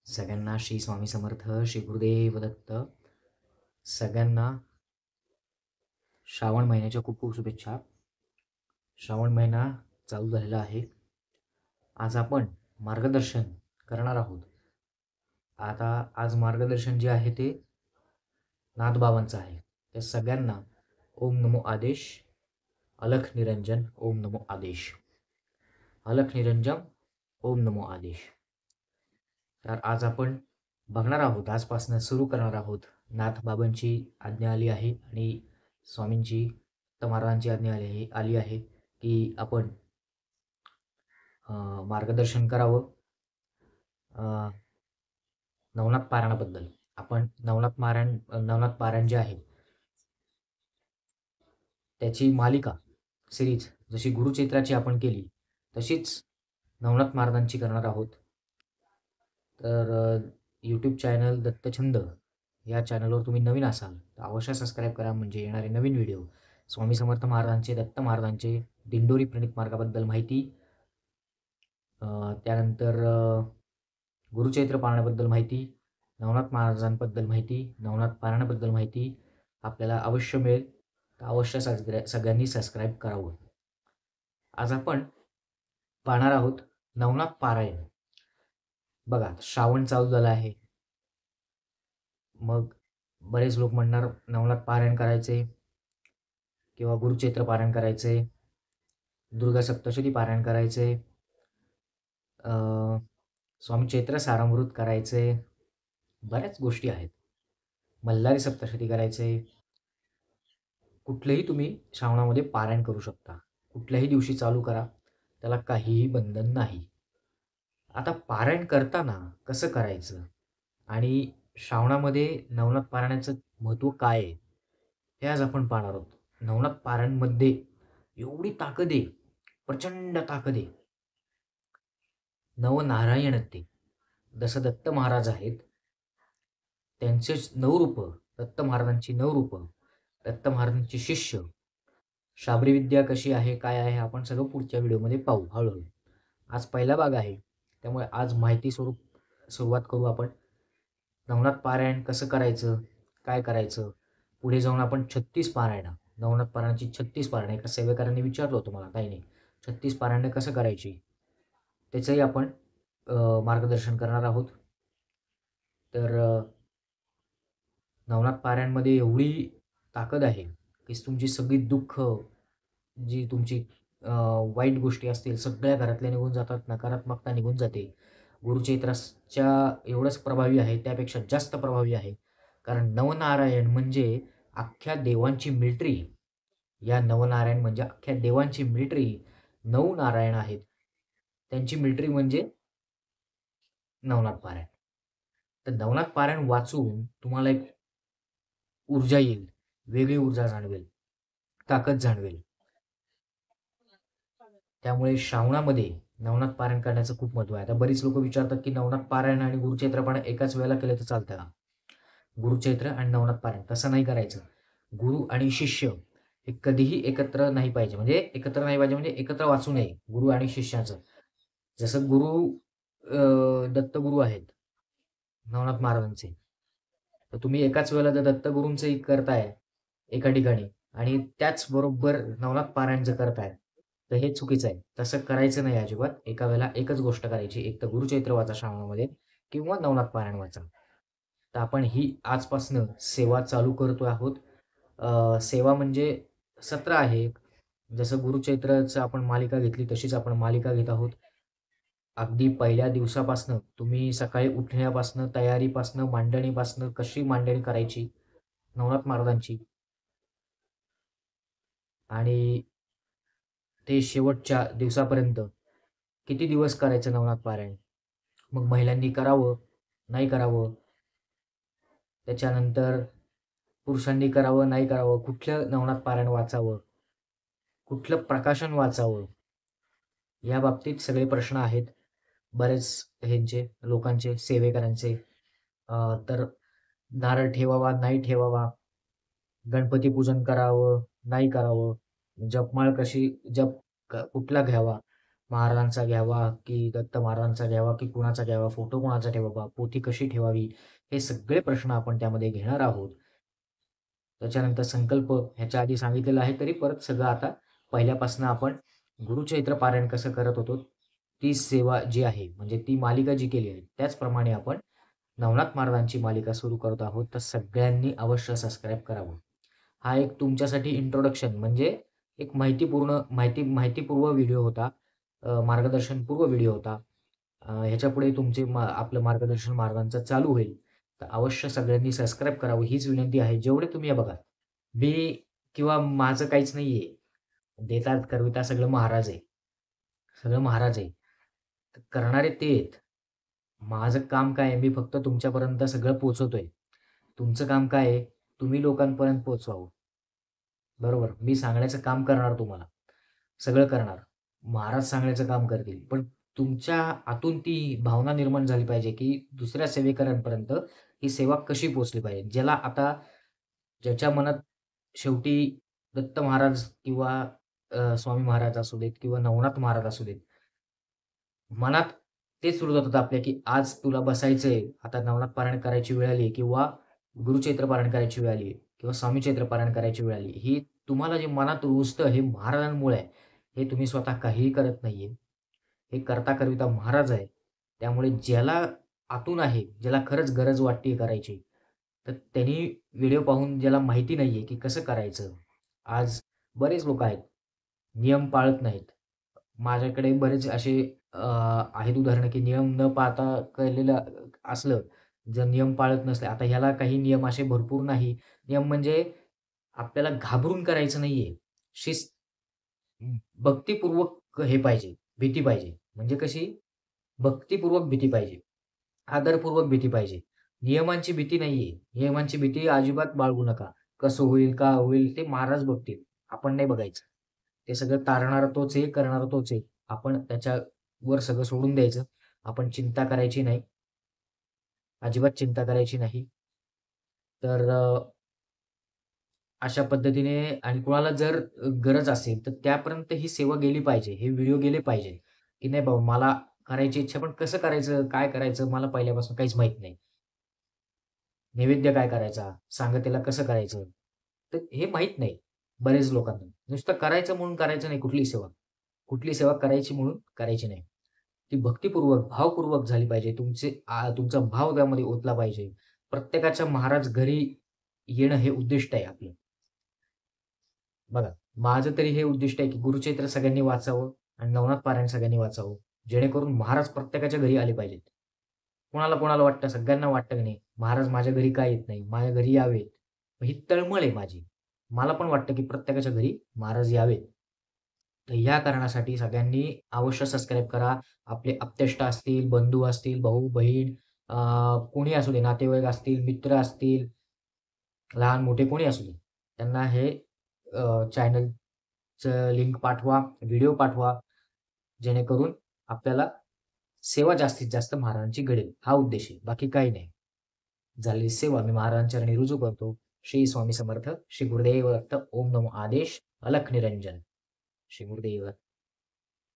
सगळ्यांना श्री स्वामी समर्थ, श्री गुरुदेव दत्त. सगळ्यांना श्रावण महिन्याच्या खूप खूप शुभेच्छा. श्रावण महिना चालू झालेला आहे. आज आपण मार्गदर्शन करणार आहोत. आता आज मार्गदर्शन जे आहे ते नाथबाबांचं आहे. त्या सगळ्यांना ओम नमो आदेश, अलख निरंजन ओम नमो आदेश, अलख निरंजन ओम नमो आदेश. तर आज आपण बघणार आहोत, आजपासून सुरू करणार आहोत. नाथबाबांची आज्ञा आली आहे आणि स्वामींची महाराजांची आज्ञा आली आहे की आपण मार्गदर्शन करावं नवनाथ पारायणाबद्दल. आपण नवनाथ पारायण जे आहे त्याची मालिका सिरीज जशी गुरुचैत्राची आपण केली तशीच नवनाथ महाराजांची करणार आहोत. तर यूट्यूब चॅनल दत्तछंद या चॅनलवर तुम्ही नवीन असाल तर अवश्य सबस्क्राईब करा, म्हणजे येणारे नवीन व्हिडिओ स्वामी समर्थ महाराजांचे, दत्त महाराजांचे दिंडोरी प्रणित मार्गाबद्दल माहिती, त्यानंतर गुरुचैत्र पाळण्याबद्दल माहिती, नवनाथ महाराजांबद्दल माहिती, नवनाथ पारायणाबद्दल माहिती आपल्याला अवश्य मिळेल. तर अवश्य सगळ्यांनी सबस्क्राईब करावं. आज आपण पाहणार आहोत नवनाथ पारायण. बघा, श्रावण चालू झाला आहे. मग बरेच लोक म्हणणार नवनाथ पारायण करायचे किंवा गुरुचैत्र पारायण करायचे, दुर्गा सप्तशती पारायण करायचे, स्वामी चैत्र सारामृत करायचे, बऱ्याच गोष्टी आहेत. मल्हारी सप्तशती करायचे. कुठलेही तुम्ही श्रावणामध्ये पारायण करू शकता. कुठल्याही दिवशी चालू करा, त्याला काहीही बंधन नाही. आता पारायण करताना कसं करायचं आणि श्रावणामध्ये नवनाथ पारायणाचं महत्त्व काय आहे हे आज आपण पाहणार आहोत. नवनाथ पारायणमध्ये एवढी ताकद आहे, प्रचंड ताकद आहे. नवनारायण ते जसं दत्त महाराज आहेत, त्यांचे 9 रूपं, दत्त महाराजांची 9 रूपं, दत्त महाराजांचे शिष्य, शाबरी विद्या कशी आहे, काय आहे, आपण सगळं पुढच्या व्हिडिओमध्ये पाहू हळूहळू. आज पहिला भाग आहे, त्यामुळे आज माहिती सुरुवात करू आपण. नवनाथ पारायण कसं करायचं, काय करायचं, पुढे जाऊन आपण 36 पारायणं, नवनाथ पारायणाची 36 पारायणं, एका सेवेकरांनी विचारलं होतं मला, काही नाही, 36 पारायणं कसं करायची त्याचंही आपण मार्गदर्शन करणार आहोत. तर नवनाथ पारायणमध्ये एवढी ताकद आहे की तुमची सगळी दुःख, जी तुमची वाईट गोष्टी असतील सगळ्या घरातल्या निघून जातात, नकारात्मकता निघून जाते. गुरुचैत्राच्या एवढंच प्रभावी आहे, त्यापेक्षा जास्त प्रभावी आहे. कारण नवनारायण म्हणजे अख्ख्या देवांची मिलिटरी. या नवनारायण म्हणजे अख्ख्या देवांची मिलिटरी. 9 नारायण आहेत, त्यांची मिलिटरी म्हणजे नवनाथ पारायण. तर नवनाथ पारायण वाचून तुम्हाला एक ऊर्जा येईल, वेगळी ऊर्जा जाणवेल, ताकद जाणवेल. त्यामुळे श्रावणामध्ये नवनाथ पारायण करण्याचं खूप महत्त्व आहे. आता बरीच लोक विचारतात की नवनाथ पारायण आणि गुरुचैत्र पारायण एकाच वेळेला केलं तर चालतं का? गुरुचैत्र आणि नवनाथ पारायण तसं नाही करायचं. गुरु आणि शिष्य हे कधीही एकत्र नाही पाहिजे, म्हणजे एकत्र नाही पाहिजे म्हणजे एकत्र वाचू नये गुरु आणि शिष्याचं. जसं दत्तगुरू आहेत नवनाथ महाराजांचे, तर तुम्ही एकाच वेळेला जर दत्तगुरूंचंही करताय एका ठिकाणी आणि त्याच बरोबर नवनाथ पारायण जर करताय तर हे चुकीचं आहे. तसं करायचं नाही अजिबात. एका वेळेला एकच गोष्ट करायची. एक तर गुरुचैत्र वाचा श्रावणामध्ये किंवा नवनाथ पारायण वाचा. तर आपण ही आजपासनं सेवा चालू करतो आहोत. सेवा म्हणजे सत्र आहे. जसं गुरुचैत्रचं आपण मालिका घेतली तशीच आपण मालिका घेत आहोत. अगदी पहिल्या दिवसापासनं तुम्ही सकाळी उठण्यापासनं, तयारीपासनं, मांडणीपासनं कशी मांडणी करायची नवनाथ महाराजांची आणि ते शेवटच्या दिवसापर्यंत किती दिवस करायचं नवनाथ पारायण, मग महिलांनी करावं, नाही करावं, त्याच्यानंतर पुरुषांनी करावं, नाही करावं, कुठलं नवनाथ पारायण वाचावं, कुठलं प्रकाशन वाचावं, या बाबतीत सगळे प्रश्न आहेत बरेच लोकांचे, सेवेकरांचे. तर नारळ ठेवावा, नाही ठेवावा, गणपती पूजन करावं, नाही करावं, जपमाळ कुठला घ्यावा, महाराजांचा घ्यावा की दत्त महाराजांचा घ्यावा की कुणाचा घ्यावा, फोटो कुणाचा ठेवावा, पोथी कशी ठेवावी, हे सगळे प्रश्न आपण त्यामध्ये घेणार आहोत. त्याच्यानंतर संकल्प ह्याच्या आधी सांगितलेलं आहे, तरी परत सगळं आता पहिल्यापासून आपण गुरुचरित्र पारायण कसं करत होतो, ती सेवा जी आहे म्हणजे ती मालिका जी केली आहे, त्याचप्रमाणे आपण नवनाथ महाराजांची मालिका सुरू करत आहोत. तर सगळ्यांनी अवश्य सबस्क्राईब करावं. हा एक तुमच्यासाठी इंट्रोडक्शन म्हणजे एक माहितीपूर्व व्हिडिओ होता. मार्गदर्शनपूर्व व्हिडिओ होता. ह्याच्यापुढे तुमचे आपलं मार्गदर्शन महाराजांचं चालू होईल. तर अवश्य सगळ्यांनी सबस्क्राईब करावं हीच विनंती आहे. जेवढे तुम्ही हे बघा, मी किंवा माझं काहीच नाहीये. देतात करविता सगळं महाराज आहे. सगळं महाराज आहे. तर करणारे ते आहेत. माझं काम काय आहे? मी फक्त तुमच्यापर्यंत सगळं पोहोचवतोय. तुमचं काम काय आहे? तुम्ही लोकांपर्यंत पोहोचवावं. बरोबर. मी सांगण्याचं काम करणार तुम्हाला. सगळं करणार. महाराज सांगण्याचं काम करतील. पण तुमच्या आतून ती भावना निर्माण झाली पाहिजे, की दुसऱ्या सेवेकरांपर्यंत ही सेवा कशी पोहोचली पाहिजे. ज्याच्या मनात शेवटी दत्त महाराज किंवा स्वामी महाराज असू देत किंवा नवनाथ महाराज असू देत. मनात तेच सुरू होतं आपल्या, की आज तुला बसायचंय, आता नवनाथ पारायण करायची वेळ आली किंवा गुरुचरित्र पारायण करायची वेळ आली किंवा स्वामी चरित्र पारायण करायची वेळ आली. ही तुम्हाला जे मनात रुजतं हे महाराजांमुळे आहे. हे तुम्ही स्वतः काहीही करत नाहीये. हे करता-करविता महाराज आहे. त्यामुळे ज्याला आतून आहे, ज्याला खरंच गरज वाटते करायची, तर त्यांनी व्हिडिओ पाहून ज्याला माहिती नाहीये, की कसं करायचं. आज बरेच लोकं आहेत, नियम पाळत नाहीत. माझ्याकडे बरेच असे आहेत उदाहरणं, की नियम न पाळता केलेलं असलं, जर नियम पाळत नसले. आता ह्याला काही नियम असे भरपूर नाही. नियम म्हणजे आपल्याला घाबरून करायचं नाहीये. शिस्त भक्तिपूर्वक हे पाहिजे, भीती पाहिजे. म्हणजे कशी? भक्तिपूर्वक भीती पाहिजे, आदरपूर्वक भीती पाहिजे. नियमांची भीती नाहीये. नियमांची भीती अजिबात बाळगू नका. कसं होईल, का होईल ते महाराज बघतील. आपण नाही बघायचं. ते सगळं तारणारा तोच आहे, करणारा तोच आहे. आपण त्याच्यावर सगळं सोडून द्यायचं. आपण चिंता करायची नाही. अजिबात चिंता करायची नाही. तर अशा पद्धतीने आणि कुणाला जर गरज असेल, तर त्यापर्यंत ही सेवा गेली पाहिजे. हे व्हिडिओ गेले पाहिजे, की नाही बाबा मला करायची इच्छा, पण कसं करायचं, काय करायचं मला पहिल्यापासून काहीच माहीत नाही. नैवेद्य काय करायचा, सांगतेला कसं करायचं, तर हे माहीत नाही बरेच लोकांना. नुसतं करायचं म्हणून करायचं नाही कुठलीही सेवा. कुठली सेवा करायची म्हणून करायची नाही. ती भक्तिपूर्वक, भावपूर्वक झाली पाहिजे. तुमचा भाव त्यामध्ये ओतला पाहिजे. प्रत्येकाच्या महाराज घरी येणं हे उद्दिष्ट आहे आपलं. बघा, माझं तरी हे उद्दिष्ट आहे, की गुरुचरित्र सगळ्यांनी वाचावं आणि नवनाथ पारायण सगळ्यांनी वाचावं. जेणेकरून महाराज प्रत्येकाच्या घरी आले पाहिजेत. कोणाला वाटतं, सगळ्यांना वाटतं की नाही, महाराज माझ्या घरी का येत नाही? माझ्या घरी यावेत. ही तळमळ आहे माझी. मला पण वाटतं, की प्रत्येकाच्या घरी महाराज यावेत. तर ह्या कारणासाठी सगळ्यांनी अवश्य सबस्क्राईब करा. आपले आप्तेष्ट असतील, बंधू असतील, भाऊ-बहीण कोणी असू दे, नातेवाईक असतील, मित्र असतील, लहान-मोठे कोणी असू दे. त्यांना हे चॅनलचं लिंक पाठवा, व्हिडिओ पाठवा, जेणेकरून आपल्याला सेवा जास्तीत जास्त महाराजांची घडेल. हा उद्देश आहे. बाकी काही नाही. झालेली सेवा मी महाराजांच्या चरणी रुजू करतो. श्री स्वामी समर्थ, श्री गुरुदेव दत्त, ओम नमो आदेश, अलख निरंजन. श्री गुरुदेव दत्त.